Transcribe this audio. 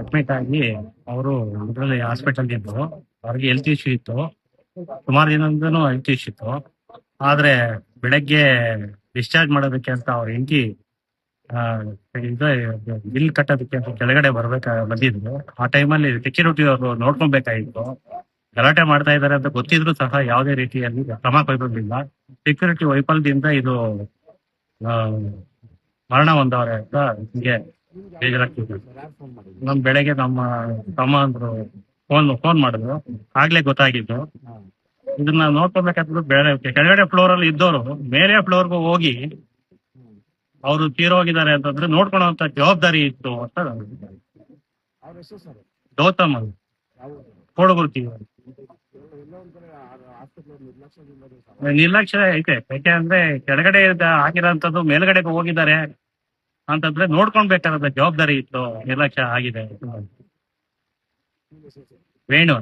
Admit ಆಗಿ ಅವರು ಇದರಲ್ಲಿ ಹಾಸ್ಪಿಟಲ್ ಇದ್ರು. ಅವ್ರಿಗೆ ಹೆಲ್ತ್ ಇಶ್ಯೂ ಇತ್ತು, ಸುಮಾರು ದಿನದಿಂದನೂ ಹೆಲ್ತ್ ಇಶ್ಯೂ ಇತ್ತು. ಆದ್ರೆ ಬೆಳಗ್ಗೆ ಡಿಸ್ಚಾರ್ಜ್ ಮಾಡೋದಕ್ಕೆ ಅಂತ ಅವ್ರ ಹೆಂಡತಿ ಇದು ಬಿಲ್ ಕಟ್ಟೋದಕ್ಕೆ ಅಂತ ಕೆಳಗಡೆ ಬಂದಿದ್ರು. ಆ ಟೈಮಲ್ಲಿ ಸೆಕ್ಯೂರಿಟಿ ಅವರು ನೋಡ್ಕೊಬೇಕಾಗಿತ್ತು. ಗಲಾಟೆ ಮಾಡ್ತಾ ಇದ್ದಾರೆ ಅಂತ ಗೊತ್ತಿದ್ರು ಸಹ ಯಾವುದೇ ರೀತಿಯಲ್ಲಿ ಕ್ರಮ ಕೈಗೊಂಡಿಲ್ಲ. ಸೆಕ್ಯೂರಿಟಿ ವೈಫಲ್ಯದಿಂದ ಇದು ಆ, ಮರಣ ಹೊಂದವ್ರೆ ಅಂತ ಹಿಂಗೆ ಬೇಜಾರಾಗ್ತಿದೆ. ಬೆಳಗ್ಗೆ ನಮ್ಮ ತಮ್ಮ ಅಂದ್ರು ಫೋನ್ ಮಾಡಿದ್ರು, ಆಗ್ಲೇ ಗೊತ್ತಾಗಿದ್ದು. ಇದನ್ನ ನೋಡ್ಕೊಬೇಕಾದ್ರು ಬೇರೆ ಕೆಳಗಡೆ ಫ್ಲೋರ್ ಅಲ್ಲಿ ಇದ್ದವರು ಮೇಲೆ ಫ್ಲೋರ್ಗೂ ಹೋಗಿ ಅವರು ತೀರೋಗಿದ್ದಾರೆ ಅಂತಂದ್ರೆ ನೋಡ್ಕೊಳ್ಳುವಂತ ಜವಾಬ್ದಾರಿ ಇತ್ತು ಅಂತ ಗೌತಮ್ ಕೋಡಗುರ್ತಿ. ನಿರ್ಲಕ್ಷ್ಯ ಐತೆ, ಯಾಕೆಂದ್ರೆ ಕೆಳಗಡೆ ಆಗಿರೋಂಥದ್ದು ಮೇಲ್ಗಡೆಗೆ ಹೋಗಿದ್ದಾರೆ ಅಂತಂದ್ರೆ ನೋಡ್ಕೊಳ್ಬೇಕಾದ ಜವಾಬ್ದಾರಿ ಇತ್ತು, ನಿರ್ಲಕ್ಷ್ಯ ಆಗಿದೆ. ವೇಣು